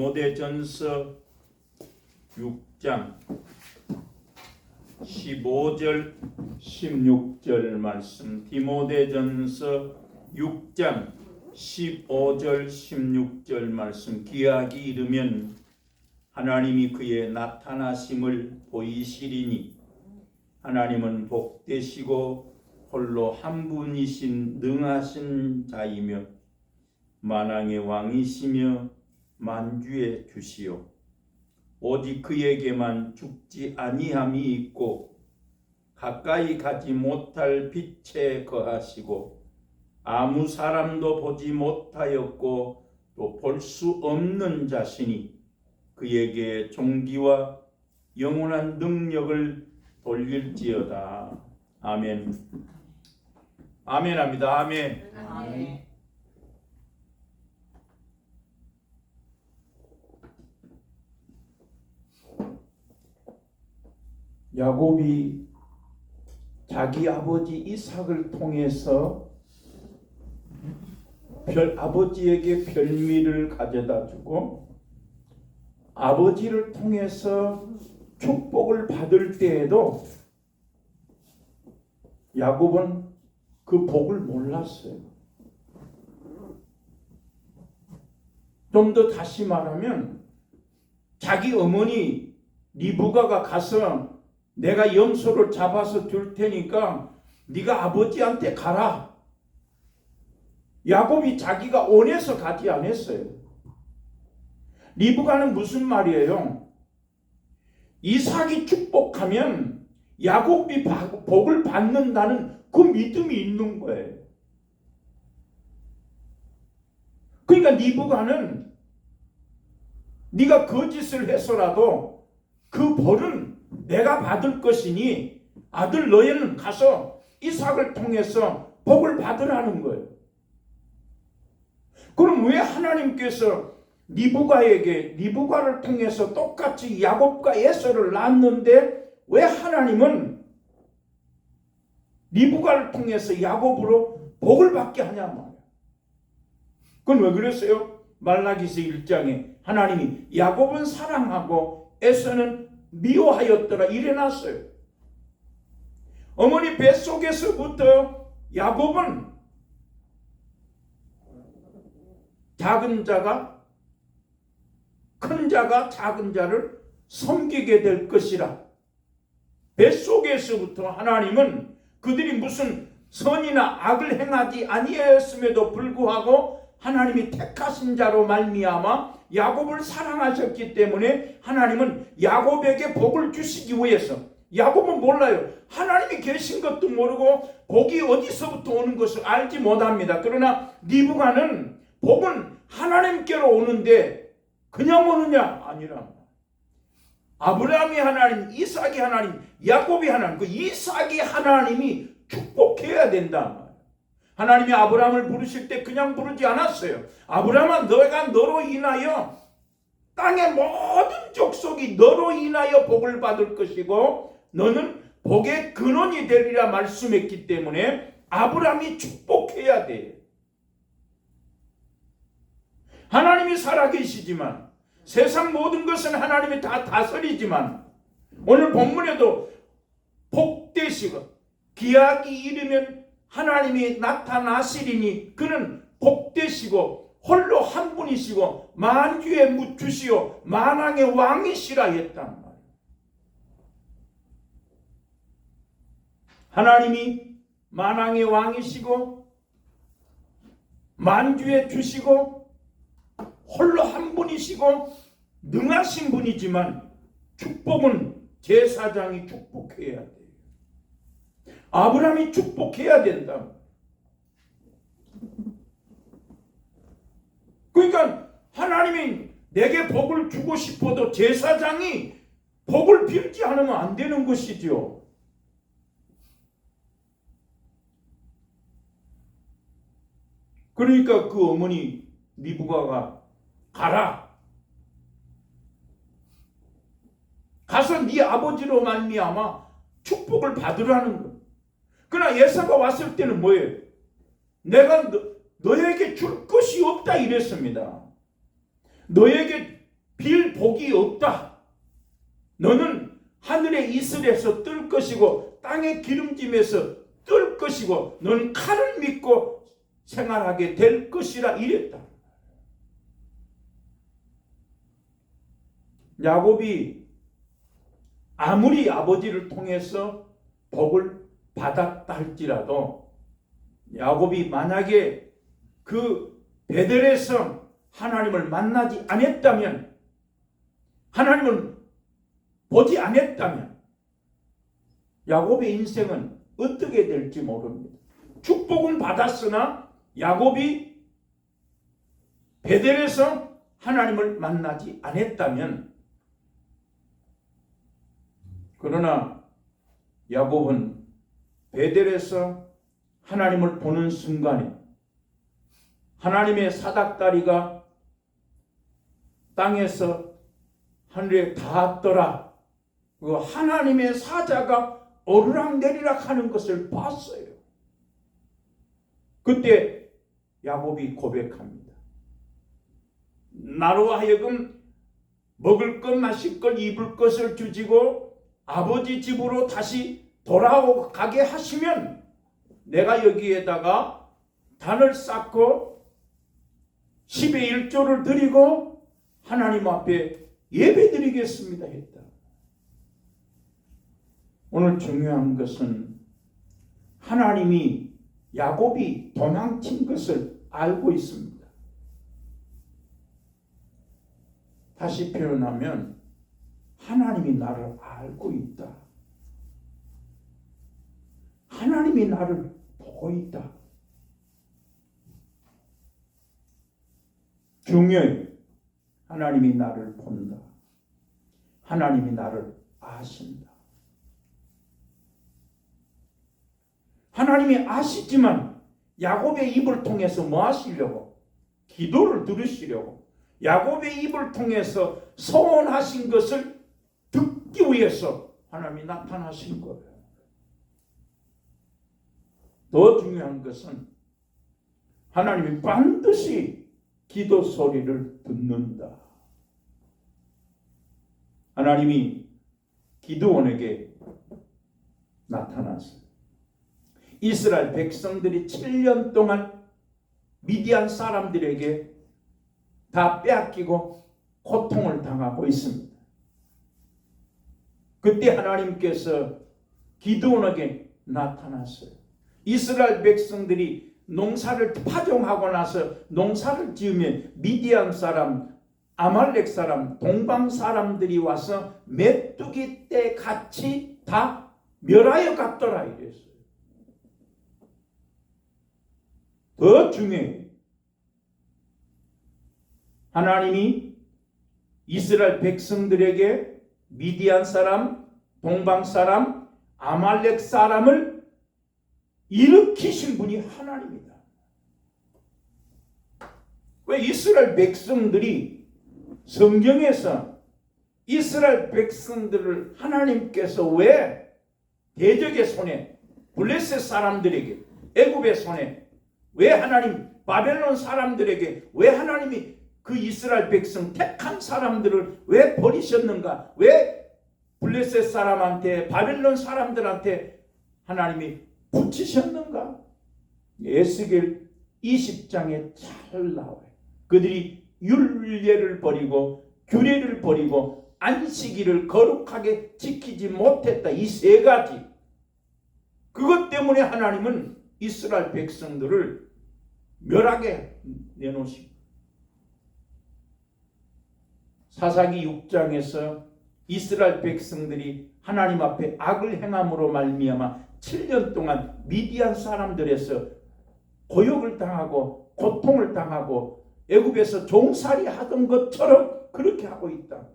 디모데전서 6장 15절 16절 말씀. 디모데전서 6장 15절 16절 말씀. 기약이 이르면 하나님이 그의 나타나심을 보이시리니 하나님은 복되시고 홀로 한 분이신 능하신 자이며 만왕의 왕이시며 만주의 주시요 오직 그에게만 죽지 아니함이 있고 가까이 가지 못할 빛에 거하시고 아무 사람도 보지 못하였고 또 볼 수 없는 자신이 그에게 존귀와 영원한 능력을 돌릴지어다. 아멘. 아멘합니다. 아멘. 아멘. 야곱이 자기 아버지 이삭을 통해서 아버지에게 별미를 가져다 주고 아버지를 통해서 축복을 받을 때에도 야곱은 그 복을 몰랐어요. 좀 더 다시 말하면 자기 어머니 리브가가 가서 내가 염소를 잡아서 줄 테니까 네가 아버지한테 가라. 야곱이 자기가 원해서 가지 않았어요. 리브가는 무슨 말이에요? 이삭이 축복하면 야곱이 복을 받는다는 그 믿음이 있는 거예요. 그러니까 리브가는 네가 거짓을 해서라도 그 벌은 내가 받을 것이니 아들 너희는 가서 이삭을 통해서 복을 받으라는 거예요. 그럼 왜 하나님께서 리브가를 통해서 똑같이 야곱과 에서를 낳았는데 왜 하나님은 리브가를 통해서 야곱으로 복을 받게 하냐 말이야. 그건 왜 그랬어요? 말라기서 1장에 하나님이 야곱은 사랑하고 에서는 미워하였더라 이래놨어요. 어머니 뱃속에서부터 야곱은 작은 자가 큰 자가 작은 자를 섬기게 될 것이라. 뱃속에서부터 하나님은 그들이 무슨 선이나 악을 행하지 아니하였음에도 불구하고 하나님이 택하신 자로 말미암아 야곱을 사랑하셨기 때문에 하나님은 야곱에게 복을 주시기 위해서, 야곱은 몰라요. 하나님이 계신 것도 모르고 복이 어디서부터 오는 것을 알지 못합니다. 그러나 리브가는 복은 하나님께로 오는데 그냥 오느냐? 아니라 아브라함이 하나님, 이삭이 하나님, 야곱이 하나님, 그 이삭이 하나님이 축복해야 된다. 하나님이 아브라함을 부르실 때 그냥 부르지 않았어요. 아브라함아, 너가 너로 인하여 땅의 모든 족속이 너로 인하여 복을 받을 것이고 너는 복의 근원이 되리라 말씀했기 때문에 아브라함이 축복해야 돼. 하나님이 살아계시지만 세상 모든 것은 하나님이 다 다스리지만 오늘 본문에도 복되시고 기약이 이르면 하나님이 나타나시리니 그는 복되시고 홀로 한 분이시고 만주의 무주시오 만왕의 왕이시라 했단 말이에요. 하나님이 만왕의 왕이시고 만주의 주시고 홀로 한 분이시고 능하신 분이지만 축복은 제사장이 축복해야 돼요. 아브라함이 축복해야 된다. 그러니까 하나님이 내게 복을 주고 싶어도 제사장이 복을 빌지 않으면 안 되는 것이죠. 그러니까 그 어머니 리브가가 가라. 가서 네 아버지로 말미암아 축복을 받으라는 거. 그러나 예사가 왔을 때는 뭐예요? 내가 너에게 줄 것이 없다 이랬습니다. 너에게 빌 복이 없다. 너는 하늘의 이슬에서 뜰 것이고 땅의 기름짐에서 뜰 것이고 너는 칼을 믿고 생활하게 될 것이라 이랬다. 야곱이 아무리 아버지를 통해서 복을 받았다 할지라도 야곱이 만약에 그 베델에서 하나님을 만나지 않았다면, 하나님을 보지 않았다면 야곱의 인생은 어떻게 될지 모릅니다. 축복은 받았으나 야곱이 베델에서 하나님을 만나지 않았다면, 그러나 야곱은 베델에서 하나님을 보는 순간에 하나님의 사닥다리가 땅에서 하늘에 닿았더라. 그 하나님의 사자가 오르락내리락 하는 것을 봤어요. 그때 야곱이 고백합니다. 나로 하여금 먹을 것 마실 것 입을 것을 주시고 아버지 집으로 다시 돌아가게 하시면 내가 여기에다가 단을 쌓고 10의 1조를 드리고 하나님 앞에 예배 드리겠습니다 했다. 오늘 중요한 것은 하나님이 야곱이 도망친 것을 알고 있습니다. 다시 표현하면 하나님이 나를 알고 있다. 하나님이 나를 보고 있다. 중요해요. 하나님이 나를 본다. 하나님이 나를 아신다. 하나님이 아시지만 야곱의 입을 통해서 뭐 하시려고? 기도를 들으시려고. 야곱의 입을 통해서 소원하신 것을 듣기 위해서 하나님이 나타나신 거예요. 더 중요한 것은 하나님이 반드시 기도 소리를 듣는다. 하나님이 기드온에게 나타났어요. 이스라엘 백성들이 7년 동안 미디안 사람들에게 다 빼앗기고 고통을 당하고 있습니다. 그때 하나님께서 기드온에게 나타났어요. 이스라엘 백성들이 농사를 파종하고 나서 농사를 지으면 미디안 사람, 아말렉 사람, 동방 사람들이 와서 메뚜기 떼 같이 다 멸하여 갔더라 이랬어요. 더 중요해요. 하나님이 이스라엘 백성들에게 미디안 사람, 동방 사람, 아말렉 사람을 일으키신 분이 하나님이다. 왜 이스라엘 백성들이 성경에서 이스라엘 백성들을 하나님께서 왜 대적의 손에, 블레셋 사람들에게, 애굽의 손에, 왜 하나님 바벨론 사람들에게 왜 하나님이 그 이스라엘 백성 택한 사람들을 왜 버리셨는가? 왜 블레셋 사람한테, 바벨론 사람들한테 하나님이 붙이셨는가? 에스겔 20장에 잘 나와요. 그들이 율례를 버리고 규례를 버리고 안식일을 거룩하게 지키지 못했다. 이 세 가지. 그것 때문에 하나님은 이스라엘 백성들을 멸하게 내놓으시고, 사사기 6장에서 이스라엘 백성들이 하나님 앞에 악을 행함으로 말미암아 7년 동안 미디안 사람들에서 고역을 당하고 고통을 당하고 애굽에서 종살이 하던 것처럼 그렇게 하고 있다.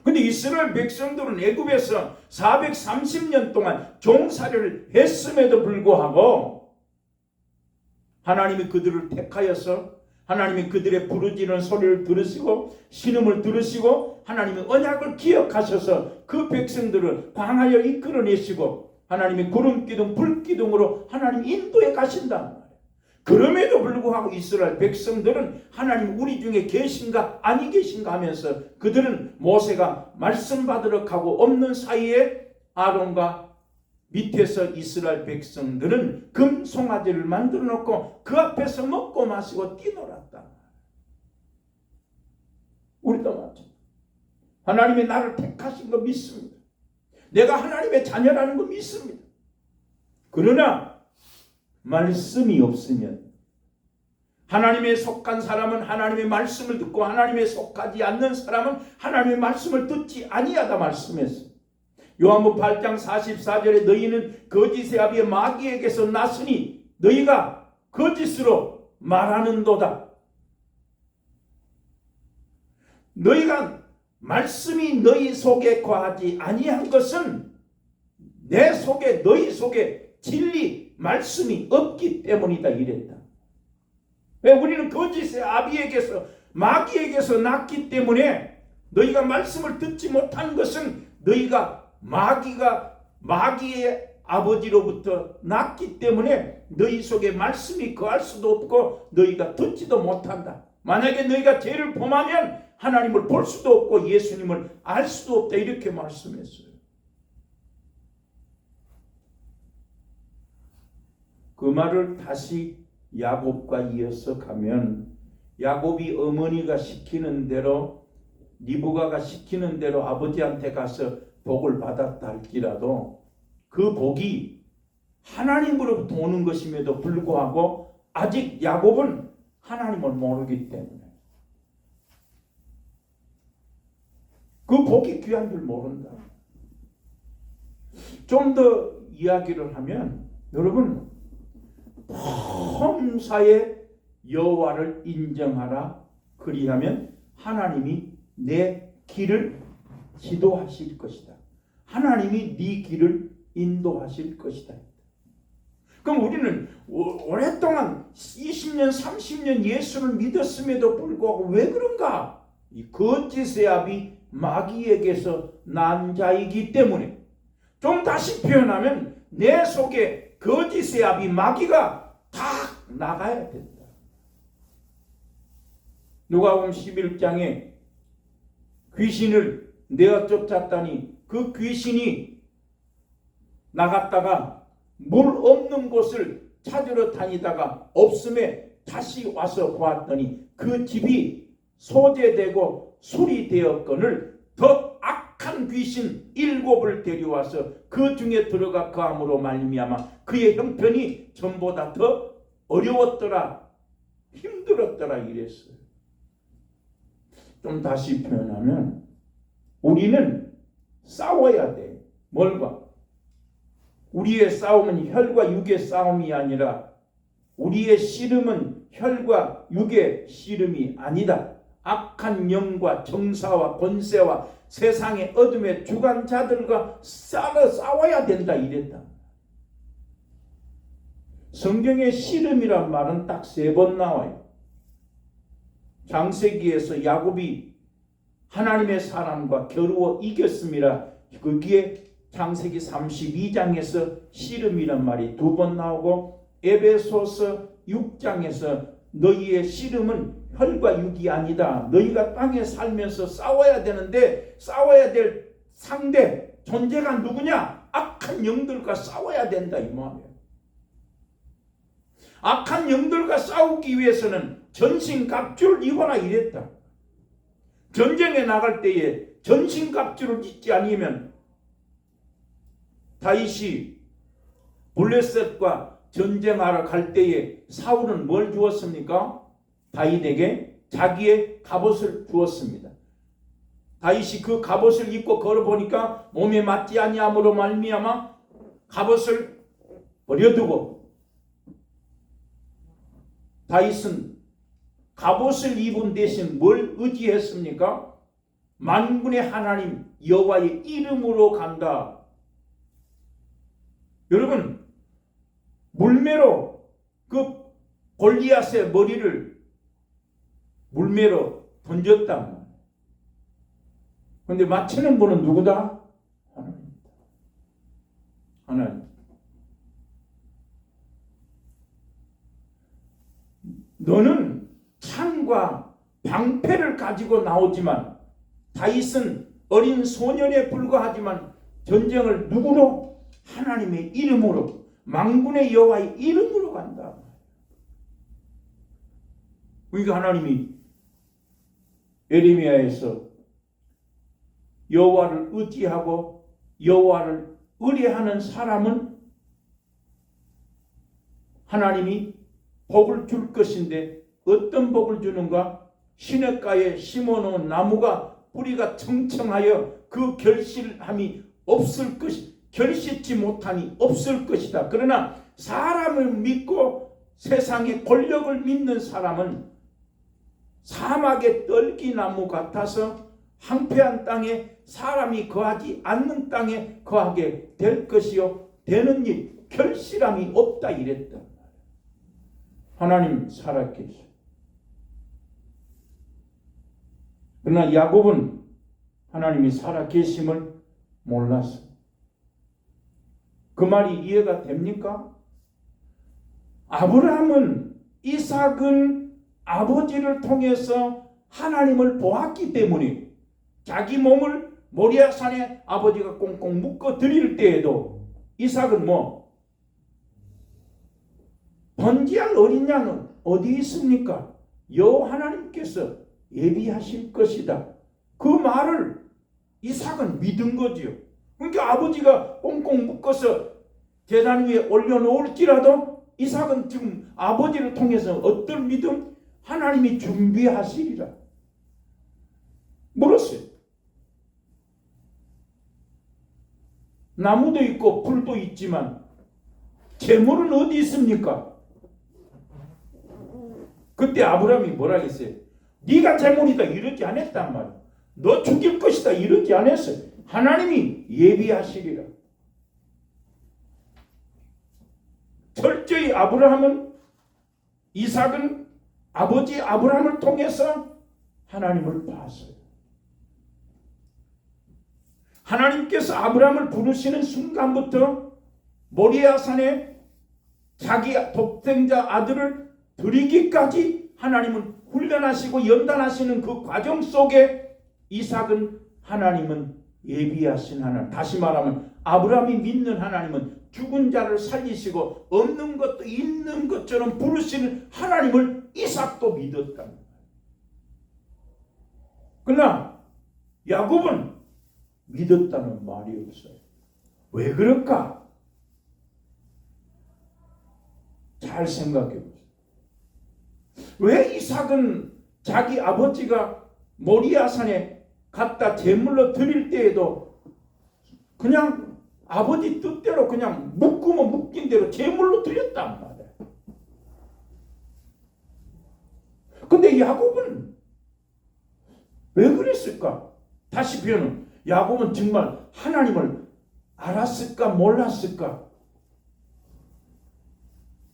근데 이스라엘 백성들은 애굽에서 430년 동안 종살이를 했음에도 불구하고 하나님이 그들을 택하여서 하나님이 그들의 부르짖는 소리를 들으시고 신음을 들으시고 하나님의 언약을 기억하셔서 그 백성들을 광야에 이끌어내시고 하나님이 구름 기둥 불 기둥으로 하나님 인도해 가신다. 그럼에도 불구하고 이스라엘 백성들은 하나님 우리 중에 계신가 아니 계신가 하면서 그들은 모세가 말씀 받으러 가고 없는 사이에 아론과 밑에서 이스라엘 백성들은 금 송아지를 만들어 놓고 그 앞에서 먹고 마시고 뛰놀았다. 우리도 마찬가지. 하나님이 나를 택하신 거 믿습니다. 내가 하나님의 자녀라는 거 믿습니다. 그러나 말씀이 없으면, 하나님에 속한 사람은 하나님의 말씀을 듣고 하나님에 속하지 않는 사람은 하나님의 말씀을 듣지 아니하다 말씀했습니다. 요한복음 8장 44절에 너희는 거짓의 아비의 마귀에게서 났으니 너희가 거짓으로 말하는도다. 너희가 말씀이 너희 속에 거하지 아니한 것은 내 속에 너희 속에 진리 말씀이 없기 때문이다 이랬다. 왜? 우리는 거짓의 아비에게서 마귀에게서 났기 때문에 너희가 말씀을 듣지 못한 것은 너희가 마귀의 아버지로부터 났기 때문에 너희 속에 말씀이 거할 수도 없고 너희가 듣지도 못한다. 만약에 너희가 죄를 범하면 하나님을 볼 수도 없고 예수님을 알 수도 없다 이렇게 말씀했어요. 그 말을 다시 야곱과 이어서 가면 야곱이 어머니가 시키는 대로 리브가가 시키는 대로 아버지한테 가서 복을 받았다 할지라도 그 복이 하나님으로부터 오는 것임에도 불구하고 아직 야곱은 하나님을 모르기 때문에 그 복이 귀한 줄 모른다. 좀 더 이야기를 하면 여러분 범사에 여호와를 인정하라. 그리하면 하나님이 내 길을 지도하실 것이다. 하나님이 네 길을 인도하실 것이다. 그럼 우리는 오랫동안 20년 30년 예수를 믿었음에도 불구하고 왜 그런가? 이 거짓의 아비 마귀에게서 난 자이기 때문에, 좀 다시 표현하면 내 속에 거짓의 아비 마귀가 다 나가야 된다. 누가복음 11장에 귀신을 내어 쫓았다니 그 귀신이 나갔다가 물 없는 곳을 찾으러 다니다가 없음에 다시 와서 보았더니 그 집이 소재되고 수리되었거늘 더 악한 귀신 7을 데려와서 그 중에 들어가 거함으로 말미암아 그의 형편이 전보다 더 어려웠더라, 힘들었더라 이랬어요. 좀 다시 표현하면 우리는 싸워야 돼. 뭘과? 우리의 싸움은 혈과 육의 싸움이 아니라 우리의 씨름은 혈과 육의 씨름이 아니다. 악한 영과 정사와 권세와 세상의 어둠의 주관자들과 싸워야 된다 이랬다. 성경에 씨름이란 말은 딱 3번 나와요. 창세기에서 야곱이 하나님의 사람과 겨루어 이겼음이라 거기에 창세기 32장에서 씨름이란 말이 2번 나오고 에베소서 6장에서 너희의 씨름은 혈과 육이 아니다. 너희가 땅에 살면서 싸워야 되는데 싸워야 될 상대 존재가 누구냐? 악한 영들과 싸워야 된다 이 말이에요. 악한 영들과 싸우기 위해서는 전신갑주를 입어라 이랬다. 전쟁에 나갈 때에 전신갑주를 입지 않으면 다윗이 블레셋과 전쟁하러 갈 때에 사울은 뭘 주었습니까? 다윗에게 자기의 갑옷을 주었습니다. 다윗이 그 갑옷을 입고 걸어보니까 몸에 맞지 아니함으로 말미암아 갑옷을 버려두고 다윗은 갑옷을 입은 대신 뭘 의지했습니까? 만군의 하나님 여호와의 이름으로 간다. 여러분 물매로 그 골리앗의 머리를 물매로 던졌다. 그런데 맞히는 분은 누구다? 하나님입니다. 하나님. 너는 창과 방패를 가지고 나오지만 다윗은 어린 소년에 불과하지만 전쟁을 누구로? 하나님의 이름으로, 만군의 여호와의 이름으로 간다. 그러니까 하나님이 예레미야에서 여호와를 의지하고 여호와를 의뢰하는 사람은 하나님이 복을 줄 것인데 어떤 복을 주는가? 시냇가에 심어놓은 나무가 뿌리가 청청하여 그 결실함이 없을 것이, 결실치 못하니 없을 것이다. 그러나 사람을 믿고 세상의 권력을 믿는 사람은 사막의 떨기나무 같아서 황폐한 땅에, 사람이 거하지 않는 땅에 거하게 될 것이요 되는 일, 결실함이 없다 이랬다. 하나님 살아계셔. 그러나 야곱은 하나님이 살아계심을 몰랐어. 그 말이 이해가 됩니까? 아브라함은, 이삭은 아버지를 통해서 하나님을 보았기 때문에 자기 몸을 모리아산에 아버지가 꽁꽁 묶어 드릴 때에도 이삭은 번제할 어린 양은 어디 있습니까? 여호와 하나님께서 예비하실 것이다. 그 말을 이삭은 믿은 거지요. 그러니까 아버지가 꽁꽁 묶어서 제단 위에 올려놓을지라도 이삭은 지금 아버지를 통해서 어떤 믿음? 하나님이 준비하시리라 물었어요. 나무도 있고 불도 있지만 재물은 어디 있습니까? 그때 아브라함이 뭐라 했어요? 네가 재물이다 이러지 않았단 말이야. 너 죽일 것이다 이러지 않았어요. 하나님이 예비하시리라. 철저히 아브라함은, 이삭은 아버지 아브라함을 통해서 하나님을 봤어요. 하나님께서 아브라함을 부르시는 순간부터 모리아산에 자기 독생자 아들을 드리기까지 하나님은 훈련하시고 연단하시는 그 과정 속에 이삭은, 하나님은 예비하신 하나님, 다시 말하면 아브라함이 믿는 하나님은 죽은 자를 살리시고 없는 것도 있는 것처럼 부르시는 하나님을 이삭도 믿었다. 그러나 야곱은 믿었다는 말이 없어요. 왜 그럴까? 잘 생각해 보세요. 왜 이삭은 자기 아버지가 모리아산에 갖다 제물로 드릴 때에도 그냥 아버지 뜻대로 그냥 묶으면 묶인 대로 제물로 드렸단 말이야. 근데 야곱은 왜 그랬을까? 다시 표현은 야곱은 정말 하나님을 알았을까 몰랐을까?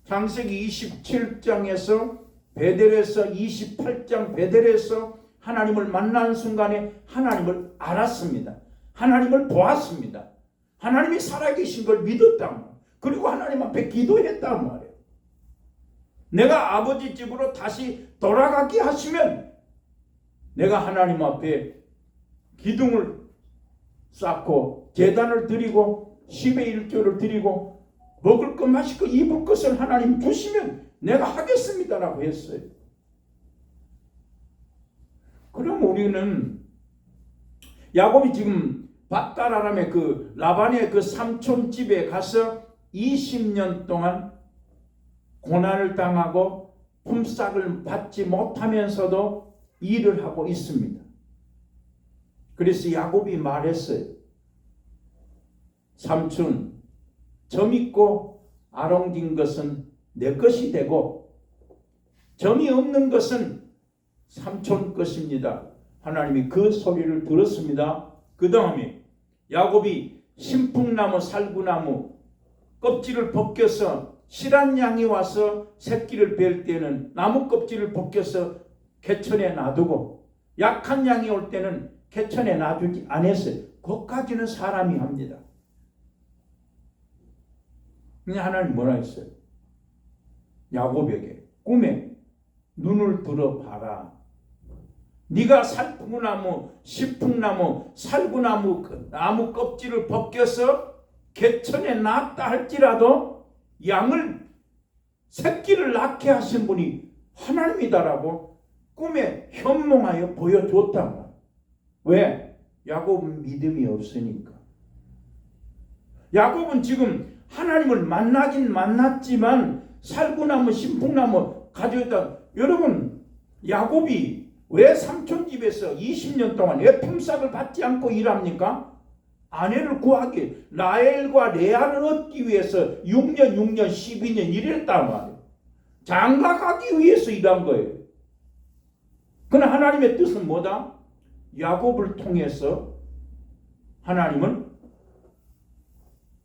창세기 27장에서 베델에서 28장 베델에서 하나님을 만난 순간에 하나님을 알았습니다. 하나님을 보았습니다. 하나님이 살아계신 걸 믿었단 말이에요. 그리고 하나님 앞에 기도했단 말이에요. 내가 아버지 집으로 다시 돌아가게 하시면 내가 하나님 앞에 기둥을 쌓고 제단을 드리고 10의 1조를 드리고 먹을 것 마실 것 입을 것을 하나님 주시면 내가 하겠습니다라고 했어요. 그럼 우리는 야곱이 지금 밧다라람의 그 라반의 그 삼촌 집에 가서 20년 동안 고난을 당하고 품삯을 받지 못하면서도 일을 하고 있습니다. 그래서 야곱이 말했어요. 삼촌, 점 있고 아롱진 것은 내 것이 되고 점이 없는 것은 삼촌 것입니다. 하나님이 그 소리를 들었습니다. 그 다음에 야곱이 신풍나무 살구나무 껍질을 벗겨서 실한 양이 와서 새끼를 뵐 때는 나무 껍질을 벗겨서 개천에 놔두고 약한 양이 올 때는 개천에 놔두지 않았어요. 그것까지는 사람이 합니다. 근데 하나님 뭐라 했어요? 야곱에게 꿈에 눈을 들어 봐라. 네가 살풍나무, 시풍나무, 살구나무 나무 껍질을 벗겨서 개천에 놨다 할지라도 양을 새끼를 낳게 하신 분이 하나님이다라고 꿈에 현몽하여 보여줬단 말이야. 왜? 야곱은 믿음이 없으니까. 야곱은 지금 하나님을 만나긴 만났지만 살구나무, 신풍나무 가져다. 여러분, 야곱이 왜 삼촌 집에서 20년 동안 왜 품삯을 받지 않고 일합니까? 아내를 구하기, 라헬과 레아를 얻기 위해서 6년, 12년 일했단 말이에요. 장가가기 위해서 일한 거예요. 그러나 하나님의 뜻은 뭐다? 야곱을 통해서 하나님은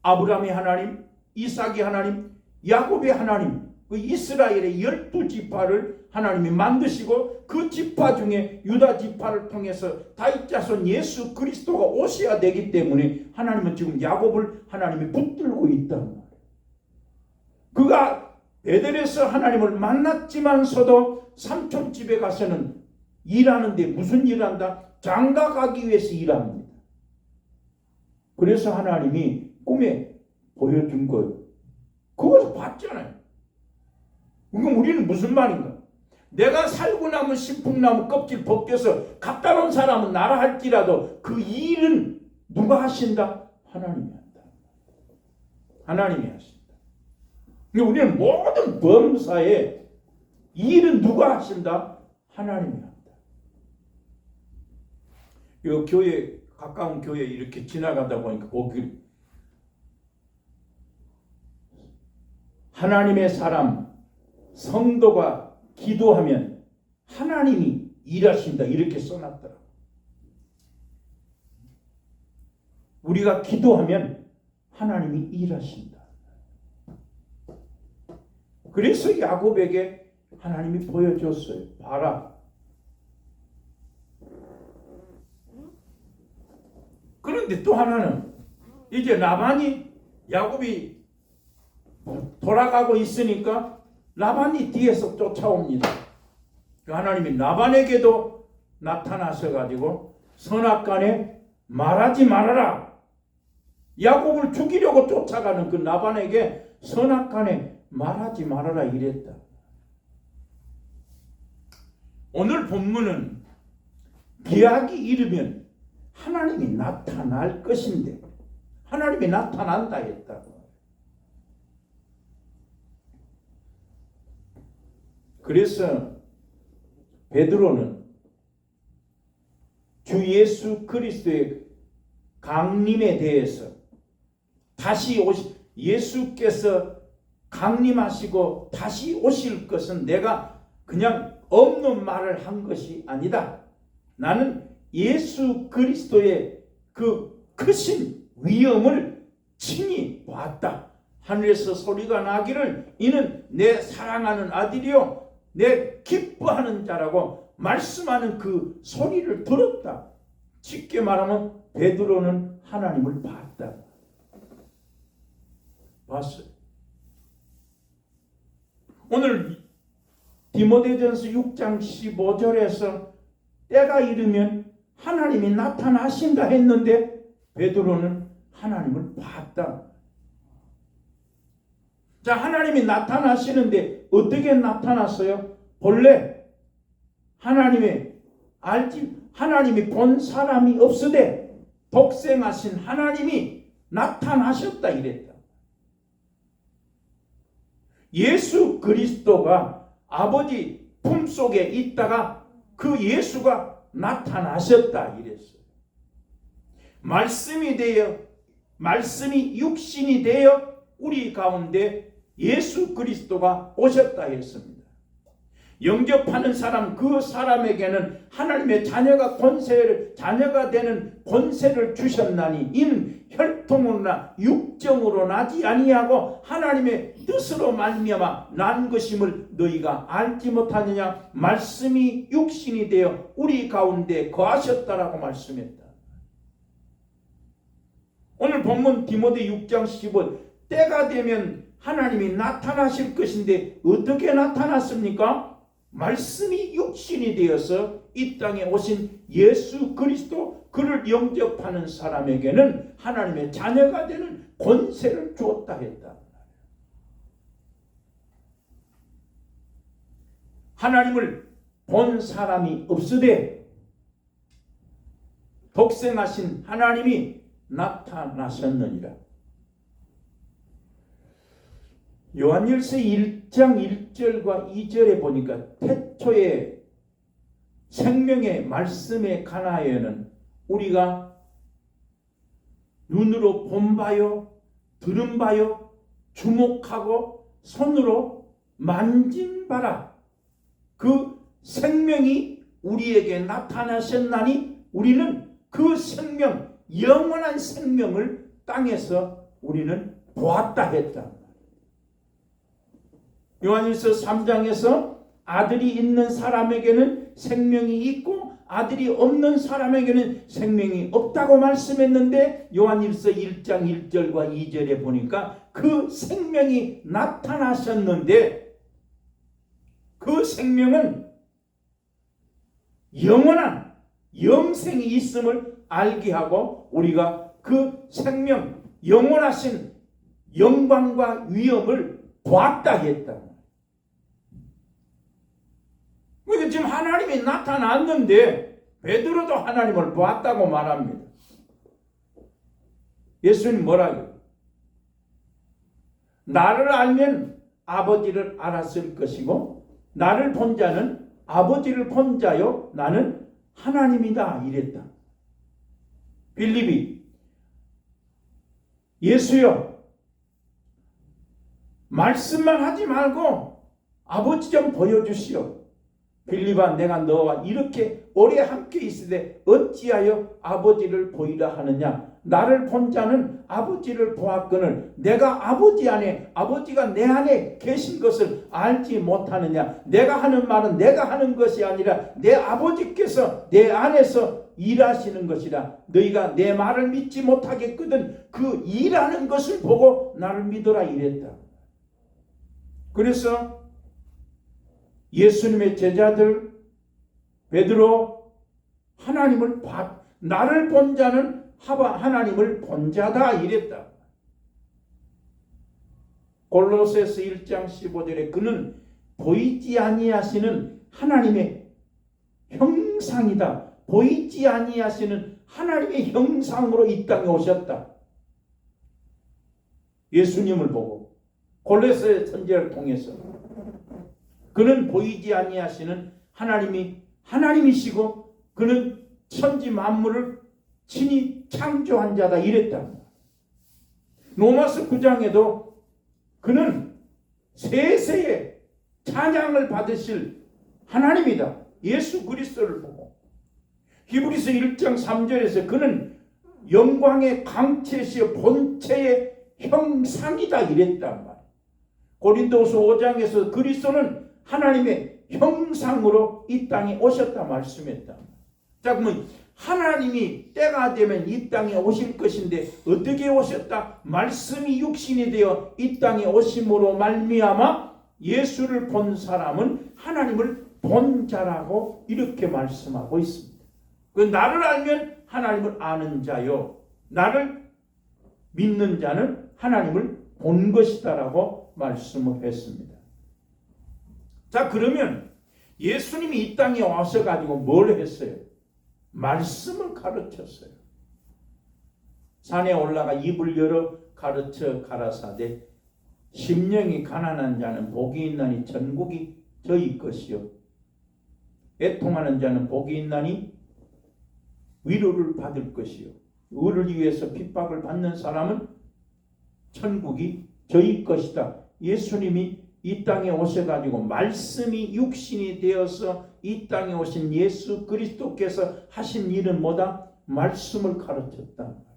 아브라함의 하나님, 이삭의 하나님, 야곱의 하나님, 그 이스라엘의 12지파를 하나님이 만드시고 그 지파 중에 유다 지파를 통해서 다윗 자손 예수 그리스도가 오셔야 되기 때문에 하나님은 지금 야곱을 하나님이 붙들고 있단 말이에요. 그가 베델에서 하나님을 만났지만서도 삼촌 집에 가서는 일하는데 무슨 일을 한다? 장가 가기 위해서 일합니다. 그래서 하나님이 꿈에 보여준 거예요. 그걸 봤잖아요. 그럼 우리는 무슨 말인가? 내가 살구나무, 신풍나무 껍질 벗겨서 갖다 놓은 사람은 나라 할지라도 그 일은 누가 하신다? 하나님이 한다. 하나님이 하신다. 우리는 모든 범사에 일은 누가 하신다? 하나님이 한다. 이 교회, 가까운 교회 이렇게 지나가다 보니까 거기 하나님의 사람, 성도가 기도하면 하나님이 일하신다 이렇게 써놨더라. 우리가 기도하면 하나님이 일하신다. 그래서 야곱에게 하나님이 보여줬어요. 봐라. 그런데 또 하나는 이제 라반이 야곱이 돌아가고 있으니까 라반이 뒤에서 쫓아옵니다. 하나님이 라반에게도 나타나셔가지고 선악간에 말하지 말아라. 야곱을 죽이려고 쫓아가는 그 라반에게 선악간에 말하지 말아라 이랬다. 오늘 본문은 기약이 이르면 하나님이 나타날 것인데 하나님이 나타난다 했다. 그래서 베드로는 주 예수 그리스도의 강림에 대해서 다시 예수께서 강림하시고 다시 오실 것은 내가 그냥 없는 말을 한 것이 아니다. 나는 예수 그리스도의 그 크신 위엄을 친히 보았다. 하늘에서 소리가 나기를 이는 내 사랑하는 아들이요 내 기뻐하는 자라고 말씀하는 그 소리를 들었다. 쉽게 말하면 베드로는 하나님을 봤다. 봤어요. 오늘 디모데전서 6장 15절에서 때가 이르면 하나님이 나타나신다 했는데 베드로는 하나님을 봤다. 자, 하나님이 나타나시는데 어떻게 나타났어요? 본래 하나님이 본 사람이 없으되 독생하신 하나님이 나타나셨다 이랬다. 예수 그리스도가 아버지 품속에 있다가 그 예수가 나타나셨다 이랬어요. 말씀이 육신이 되어 우리 가운데 예수 그리스도가 오셨다 했습니다. 영접하는 사람 그 사람에게는 하나님의 자녀가 되는 권세를 주셨나니 이는 혈통으로나 육정으로 나지 아니하고 하나님의 뜻으로 말미암아 난 것임을 너희가 알지 못하느냐. 말씀이 육신이 되어 우리 가운데 거하셨다라고 말씀했다. 오늘 본문 디모데 6장 15 때가 되면 하나님이 나타나실 것인데 어떻게 나타났습니까? 말씀이 육신이 되어서 이 땅에 오신 예수 그리스도, 그를 영접하는 사람에게는 하나님의 자녀가 되는 권세를 주었다 했다. 하나님을 본 사람이 없으되 독생하신 하나님이 나타나셨느니라. 요한일서 1장 1절과 2절에 보니까 태초에 생명의 말씀에 관하여는 우리가 눈으로 본 바요, 들은 바요, 주목하고 손으로 만진 바라. 그 생명이 우리에게 나타나셨나니 우리는 그 생명, 영원한 생명을 땅에서 우리는 보았다 했다. 요한일서 3장에서 아들이 있는 사람에게는 생명이 있고 아들이 없는 사람에게는 생명이 없다고 말씀했는데 요한일서 1장 1절과 2절에 보니까 그 생명이 나타나셨는데 그 생명은 영원한 영생이 있음을 알게 하고 우리가 그 생명, 영원하신 영광과 위엄을 보았다 했다. 그러니까 지금 하나님이 나타났는데 베드로도 하나님을 보았다고 말합니다. 예수님 뭐라고요? 나를 알면 아버지를 알았을 것이고 나를 본 자는 아버지를 본 자요 나는 하나님이다 이랬다. 빌립이 예수여 말씀만 하지 말고 아버지 좀 보여주시오. 빌립아 내가 너와 이렇게 오래 함께 있으되 어찌하여 아버지를 보이라 하느냐. 나를 본 자는 아버지를 보았거늘 내가 아버지 안에 아버지가 내 안에 계신 것을 알지 못하느냐. 내가 하는 말은 내가 하는 것이 아니라 내 아버지께서 내 안에서 일하시는 것이라. 너희가 내 말을 믿지 못하겠거든 그 일하는 것을 보고 나를 믿어라 이랬다. 그래서 예수님의 제자들 베드로 하나님을 나를 본 자는 하나님을 본 자다 이랬다. 골로새서 1장 15절에 그는 보이지 아니하시는 하나님의 형상이다. 보이지 아니하시는 하나님의 형상으로 이 땅에 오셨다. 예수님을 보고 골로새 선지자를 통해서 그는 보이지 아니하시는 하나님이시고 그는 천지 만물을 친히 창조한 자다 이랬다. 로마서 9장에도 그는 세세의 찬양을 받으실 하나님이다. 예수 그리스도를 보고 히브리서 1장 3절에서 그는 영광의 광채시여 본체의 형상이다 이랬단 말이야. 고린도후서 5장에서 그리스도는 하나님의 형상으로 이 땅에 오셨다 말씀했다. 자 그러면 하나님이 때가 되면 이 땅에 오실 것인데 어떻게 오셨다? 말씀이 육신이 되어 이 땅에 오심으로 말미암아 예수를 본 사람은 하나님을 본 자라고 이렇게 말씀하고 있습니다. 그 나를 알면 하나님을 아는 자요 나를 믿는 자는 하나님을 본 것이다라고 말씀을 했습니다. 자 그러면 예수님이 이 땅에 와셔가지고 뭘 했어요? 말씀을 가르쳤어요. 산에 올라가 입을 열어 가르쳐 가라사대 심령이 가난한 자는 복이 있나니 천국이 저희 것이요 애통하는 자는 복이 있나니 위로를 받을 것이요 의를 위해서 핍박을 받는 사람은 천국이 저희 것이다. 예수님이 이 땅에 오셔가지고 말씀이 육신이 되어서 이 땅에 오신 예수 그리스도께서 하신 일은 뭐다? 말씀을 가르쳤단 말이에요.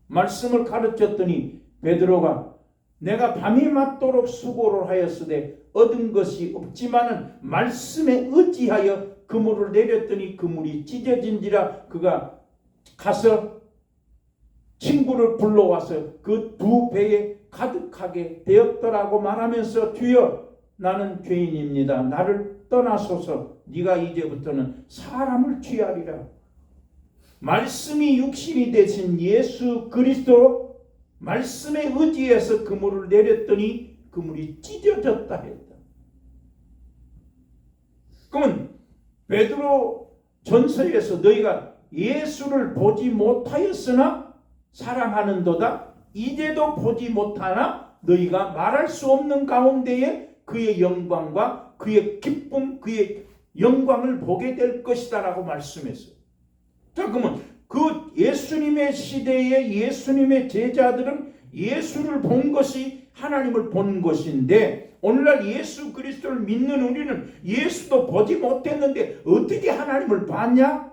말씀을 가르쳤더니 베드로가 내가 밤이 맞도록 수고를 하였으되 얻은 것이 없지만은 말씀에 의지하여 그물을 내렸더니 그물이 찢어진지라 그가 가서 친구를 불러와서 그 두 배에 가득하게 되었더라고 말하면서 주여 나는 죄인입니다. 나를 떠나소서. 네가 이제부터는 사람을 취하리라. 말씀이 육신이 되신 예수 그리스도 말씀에 의지해서 그물을 내렸더니 그물이 찢어졌다 했다. 그러면 베드로 전서에서 너희가 예수를 보지 못하였으나 사랑하는도다. 이제도 보지 못하나 너희가 말할 수 없는 가운데에 그의 영광과 그의 기쁨, 그의 영광을 보게 될 것이다 라고 말씀했어요. 자, 그러면 그 예수님의 시대에 예수님의 제자들은 예수를 본 것이 하나님을 본 것인데, 오늘날 예수 그리스도를 믿는 우리는 예수도 보지 못했는데 어떻게 하나님을 봤냐?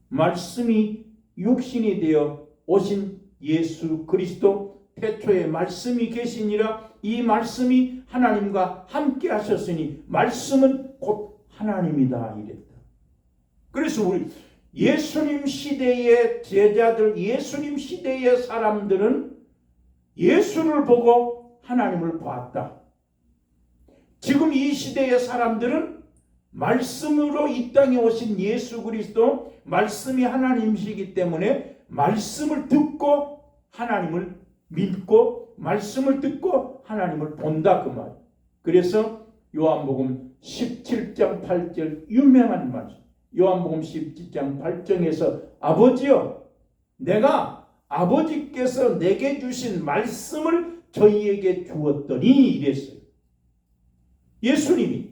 말씀이 육신이 되어 오신 예수 그리스도, 태초에 말씀이 계시니라. 이 말씀이 하나님과 함께 하셨으니 말씀은 곧 하나님이다 이랬다. 그래서 우리 예수님 시대의 제자들, 예수님 시대의 사람들은 예수를 보고 하나님을 봤다. 지금 이 시대의 사람들은 말씀으로 이 땅에 오신 예수 그리스도, 말씀이 하나님이시기 때문에 말씀을 듣고 하나님을 믿고 말씀을 듣고 하나님을 본다 그 말. 그래서 요한복음 17장 8절 유명한 말씀. 요한복음 17장 8절에서 아버지여, 내가 아버지께서 내게 주신 말씀을 저희에게 주었더니 이랬어요. 예수님이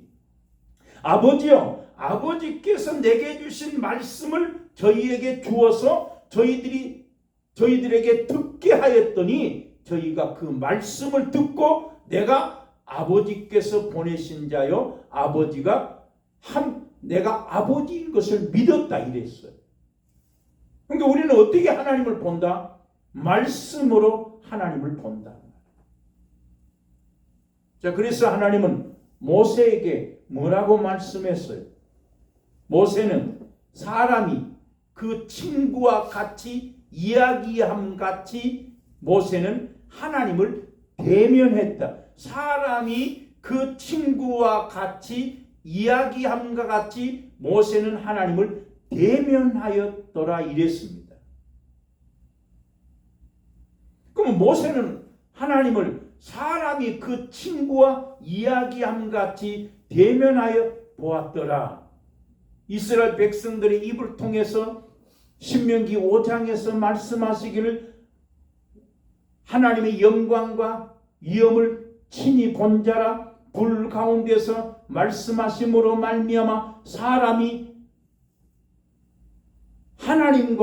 아버지여, 아버지께서 내게 주신 말씀을 저희에게 주어서 저희들에게 듣게 하였더니 저희가 그 말씀을 듣고 내가 아버지께서 보내신 자요 내가 아버지인 것을 믿었다 이랬어요. 그러니까 우리는 어떻게 하나님을 본다? 말씀으로 하나님을 본다. 자, 그래서 하나님은 모세에게 뭐라고 말씀했어요? 모세는 사람이 그 친구와 같이 이야기함 같이 모세는 하나님을 대면했다. 사람이 그 친구와 같이 이야기함과 같이 모세는 하나님을 대면하였더라 이랬습니다. 그럼 모세는 하나님을 사람이 그 친구와 이야기함 같이 대면하여 보았더라. 이스라엘 백성들의 입을 통해서 신명기 5장에서 말씀하시기를 하나님의 영광과 위엄을 친히 본 자라. 불 가운데서 말씀하심으로 말미암아 사람이 하나님을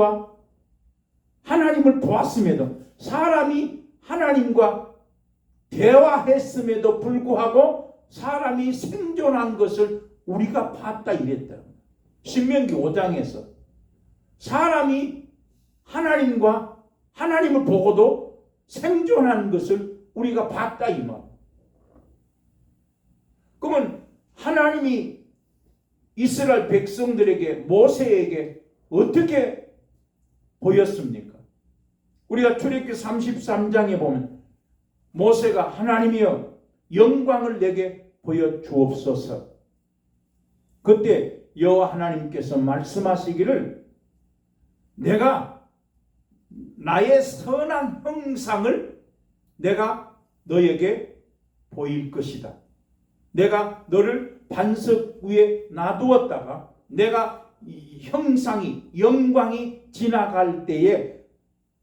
보았음에도, 사람이 하나님과 대화했음에도 불구하고 사람이 생존한 것을 우리가 봤다 이랬다. 신명기 5장에서 사람이 하나님을 보고도 생존한 것을 우리가 봤다 이 말. 그러면 하나님이 이스라엘 백성들에게, 모세에게 어떻게 보였습니까? 우리가 출애굽기 33장에 보면 모세가 하나님이여 영광을 내게 보여주옵소서. 그때 여호와 하나님께서 말씀하시기를 내가 나의 선한 형상을 내가 너에게 보일 것이다. 내가 너를 반석 위에 놔두었다가 내가 영광이 지나갈 때에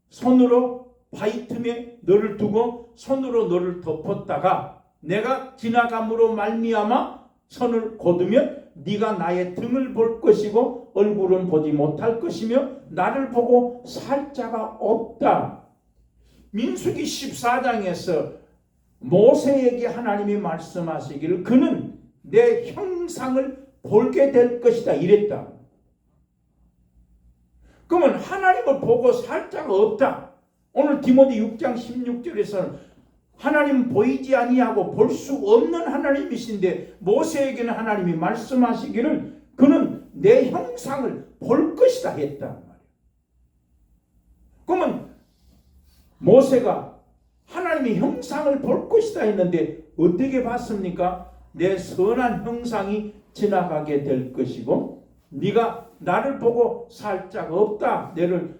손으로 바위 틈에 너를 두고 손으로 너를 덮었다가 내가 지나감으로 말미암아 손을 거두면 네가 나의 등을 볼 것이고 얼굴은 보지 못할 것이며 나를 보고 살 자가 없다. 민수기 14장에서 모세에게 하나님이 말씀하시기를 그는 내 형상을 보게 될 것이다 이랬다. 그러면 하나님을 보고 살 자가 없다. 오늘 디모데 6장 16절에서는 하나님 보이지 아니하고 볼 수 없는 하나님이신데 모세에게는 하나님이 말씀하시기를 그는 내 형상을 볼 것이다 했단 말이에요. 그러면 모세가 하나님의 형상을 볼 것이다 했는데 어떻게 봤습니까? 내 선한 형상이 지나가게 될 것이고 네가 나를 보고 살짝 없다.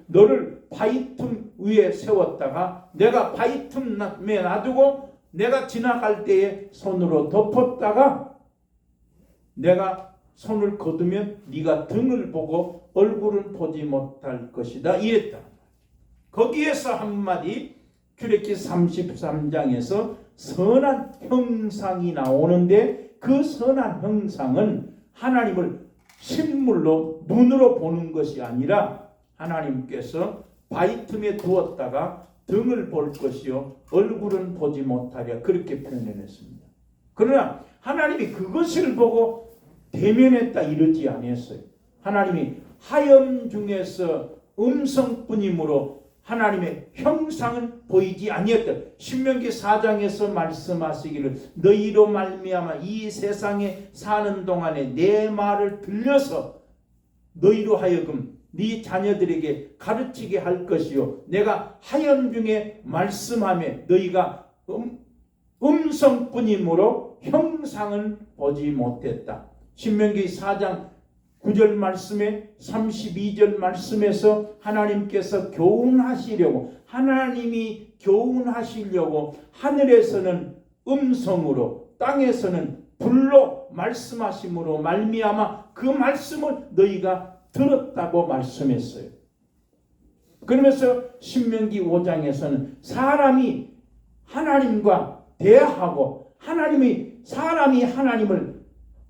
너를 바위 틈 위에 세웠다가 내가 바위 틈에 놔두고 내가 지나갈 때에 손으로 덮었다가 내가 손을 거두면 네가 등을 보고 얼굴은 보지 못할 것이다. 이랬다. 거기에서 한마디 출애굽기 33장에서 선한 형상이 나오는데 그 선한 형상은 하나님을 실물로 눈으로 보는 것이 아니라 하나님께서 바위 틈에 두었다가 등을 볼 것이요 얼굴은 보지 못하랴 그렇게 표현했습니다. 그러나 하나님이 그것을 보고 대면했다 이러지 아니었어요. 하나님이 하염 중에서 음성뿐이므로 하나님의 형상은 보이지 아니었다. 신명기 4장에서 말씀하시기를 너희로 말미암아 이 세상에 사는 동안에 내 말을 들려서 너희로 하여금 네 자녀들에게 가르치게 할 것이요 내가 하염 중에 말씀하며 너희가 음성뿐이므로 형상은 보지 못했다. 신명기 4장 9절 말씀에 32절 말씀에서 하나님께서 교훈하시려고 하나님이 교훈하시려고 하늘에서는 음성으로 땅에서는 불로 말씀하심으로 말미암아 그 말씀을 너희가 들었다고 말씀했어요. 그러면서 신명기 5장에서는 사람이 하나님과 대화하고 사람이 하나님을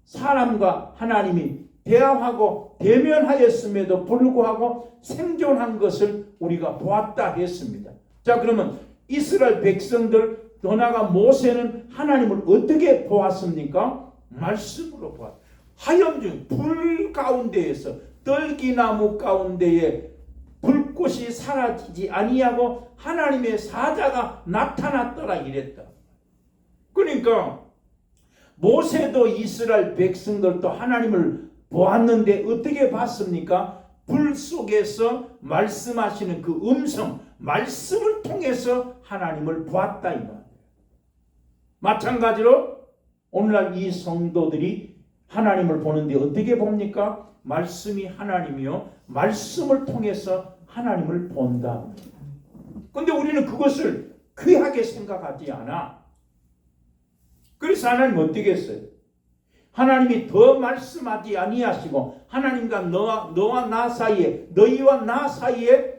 사람과 하나님이 대화하고 대면하였음에도 불구하고 생존한 것을 우리가 보았다 했습니다. 자, 그러면 이스라엘 백성들 더 나아가 모세는 하나님을 어떻게 보았습니까? 말씀으로 보았다. 하염 중 불 가운데에서 떨기나무 가운데에 불꽃이 사라지지 아니하고 하나님의 사자가 나타났더라 이랬다. 그러니까 모세도 이스라엘 백성들도 하나님을 보았는데 어떻게 봤습니까? 불 속에서 말씀하시는 그 음성, 말씀을 통해서 하나님을 보았다 이 말이에요. 마찬가지로 오늘날 이 성도들이 하나님을 보는데 어떻게 봅니까? 말씀이 하나님이요. 말씀을 통해서 하나님을 본다. 그런데 우리는 그것을 귀하게 생각하지 않아. 그래서 하나님 어떻게 했어요? 하나님이 더 말씀하지 아니하시고 하나님과 너와 나 사이에 너희와 나 사이에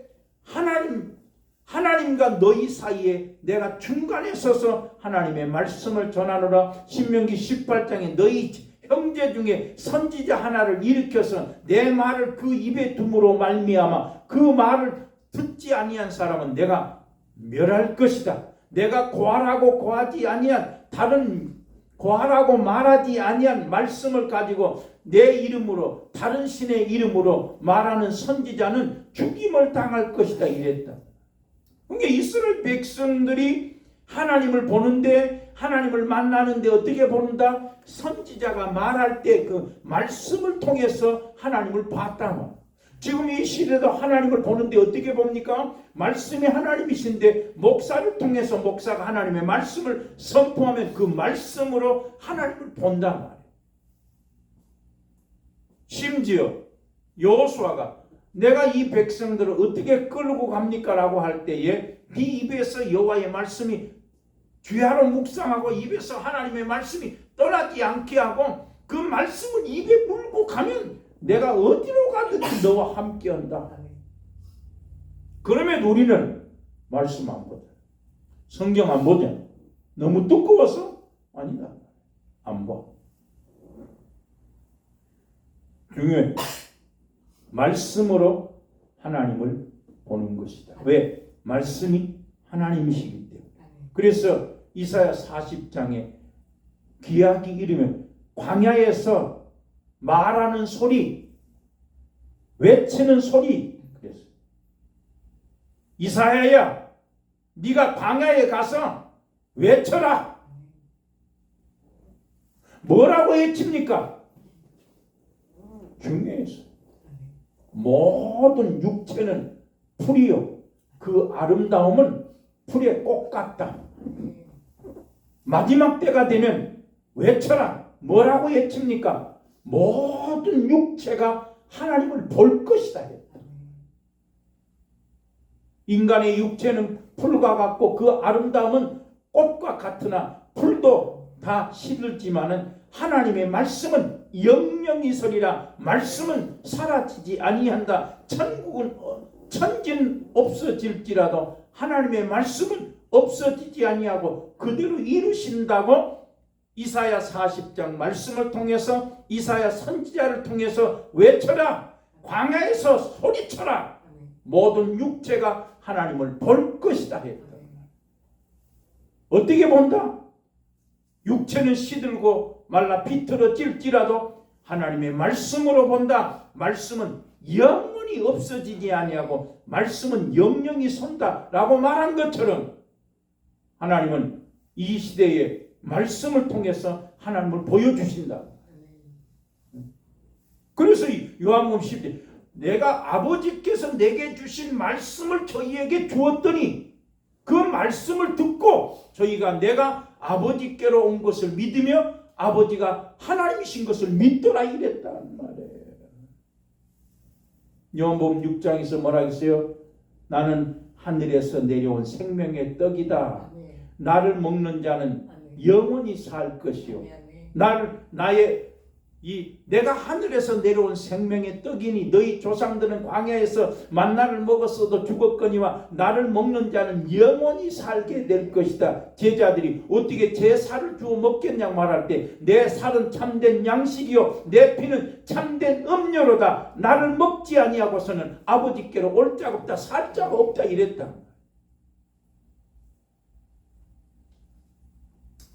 하나님과 너희 사이에 내가 중간에 서서 하나님의 말씀을 전하노라. 신명기 18장에 너희 형제 중에 선지자 하나를 일으켜서 내 말을 그 입에 둠으로 말미암아 그 말을 듣지 아니한 사람은 내가 멸할 것이다. 내가 고하라고 고하지 아니한 고하라고 말하지 아니한 말씀을 가지고 내 이름으로 다른 신의 이름으로 말하는 선지자는 죽임을 당할 것이다 이랬다. 그러니까 이스라엘 백성들이 하나님을 보는데 하나님을 만나는데 어떻게 본다? 선지자가 말할 때 그 말씀을 통해서 하나님을 봤다. 지금 이 시대도 하나님을 보는데 어떻게 봅니까? 말씀이 하나님이신데 목사를 통해서 목사가 하나님의 말씀을 선포하면 그 말씀으로 하나님을 본단 말이에요. 심지어 여호수아가 내가 이 백성들을 어떻게 끌고 갑니까? 라고 할 때에 네 입에서 여호와의 말씀이 귀하로 묵상하고 입에서 하나님의 말씀이 떠나지 않게 하고 그 말씀을 입에 물고 가면 내가 어디로 가든지 너와 함께 한다. 그러면 우리는 말씀 안 보자. 성경 안 보자. 너무 두꺼워서? 아니다. 안 봐. 중요해. 말씀으로 하나님을 보는 것이다. 왜? 말씀이 하나님이시기 때문에. 그래서 이사야 40장에 기약이 이르면 광야에서 말하는 소리, 외치는 소리. 그래서 이사야야, 네가 광야에 가서 외쳐라. 뭐라고 외칩니까? 중요해서 모든 육체는 풀이요. 그 아름다움은 풀의 꽃 같다. 마지막 때가 되면 외쳐라. 뭐라고 외칩니까? 모든 육체가 하나님을 볼 것이다. 인간의 육체는 풀과 같고 그 아름다움은 꽃과 같으나 풀도 다 시들지만은 하나님의 말씀은 영영이 서리라. 말씀은 사라지지 아니한다. 천지는 없어질지라도 하나님의 말씀은 없어지지 아니하고 그대로 이루신다고 이사야 40장 말씀을 통해서 이사야 선지자를 통해서 외쳐라. 광야에서 소리쳐라. 모든 육체가 하나님을 볼 것이다 했다. 어떻게 본다? 육체는 시들고 말라 비틀어질지라도 하나님의 말씀으로 본다. 말씀은 영원히 없어지지 아니하고 말씀은 영영이 선다라고 말한 것처럼 하나님은 이 시대에 말씀을 통해서 하나님을 보여주신다. 그래서 요한복음 10절 내가 아버지께서 내게 주신 말씀을 저희에게 주었더니 그 말씀을 듣고 저희가 내가 아버지께로 온 것을 믿으며 아버지가 하나님이신 것을 믿더라 이랬단 말이에요. 요한복음 6장에서 뭐라 했어요? 나는 하늘에서 내려온 생명의 떡이다. 나를 먹는 자는 영원히 살 것이요. 내가 하늘에서 내려온 생명의 떡이니 너희 조상들은 광야에서 만나를 먹었어도 죽었거니와 나를 먹는 자는 영원히 살게 될 것이다. 제자들이 어떻게 제 살을 주워 먹겠냐고 말할 때 내 살은 참된 양식이요 내 피는 참된 음료로다. 나를 먹지 아니하고서는 아버지께로 올 자가 없다 살 자가 없다 이랬다.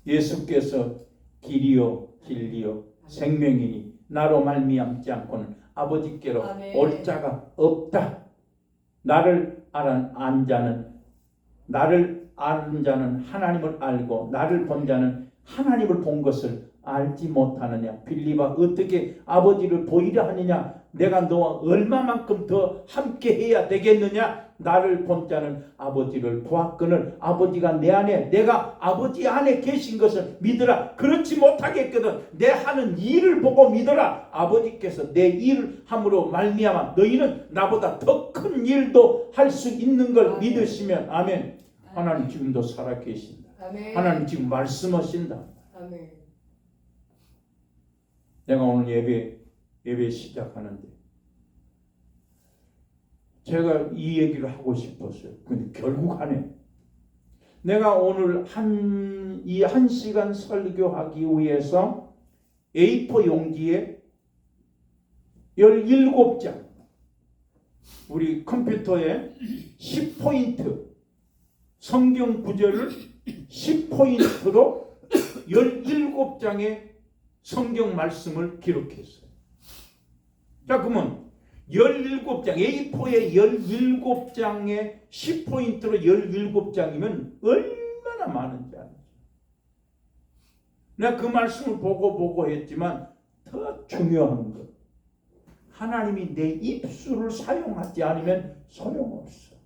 예수께서 길이요 진리요 생명이니 나로 말미암지 않고는 아버지께로 올 자가 없다. 나를 아는 자는 하나님을 알고 나를 본 자는 하나님을 본 것을 알지 못하느냐. 빌립아 어떻게 아버지를 보이려 하느냐. 내가 너와 얼마만큼 더 함께 해야 되겠느냐. 나를 본 자는 아버지를 보았거늘 아버지가 내 안에 내가 아버지 안에 계신 것을 믿으라. 그렇지 못하겠거든 내 하는 일을 보고 믿어라. 아버지께서 내 일을 함으로 말미암아 너희는 나보다 더 큰 일도 할 수 있는 걸 믿으시면 아멘. 하나님 지금도 살아계신다. 하나님 지금 말씀하신다. 내가 오늘 예배 시작하는데 제가 이 얘기를 하고 싶었어요. 근데 결국 하네. 내가 오늘 이 한 시간 설교하기 위해서 A4 용지에 17장 우리 컴퓨터에 10포인트 성경 구절을 10포인트로 17장의 성경 말씀을 기록했어요. 자, 그러면 17장, A4의 17장에 10포인트로 17장이면 얼마나 많은지 알죠. 내가 그 말씀을 보고 했지만 더 중요한 것. 하나님이 내 입술을 사용하지 않으면 소용없어.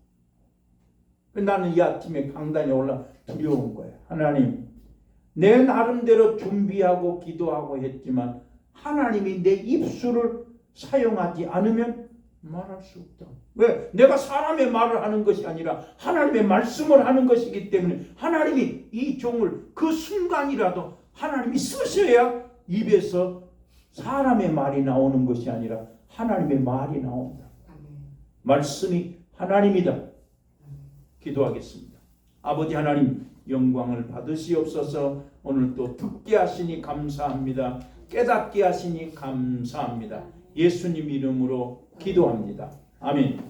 나는 이 아침에 강단에 올라 두려운 거야. 하나님, 내 나름대로 준비하고 기도하고 했지만 하나님이 내 입술을 사용하지 않으면 말할 수 없다. 왜? 내가 사람의 말을 하는 것이 아니라 하나님의 말씀을 하는 것이기 때문에 하나님이 이 종을 그 순간이라도 하나님이 쓰셔야 입에서 사람의 말이 나오는 것이 아니라 하나님의 말이 나온다. 말씀이 하나님이다. 기도하겠습니다. 아버지 하나님 영광을 받으시옵소서. 오늘 또 듣게 하시니 감사합니다. 깨닫게 하시니 감사합니다. 예수님 이름으로 기도합니다. 아멘.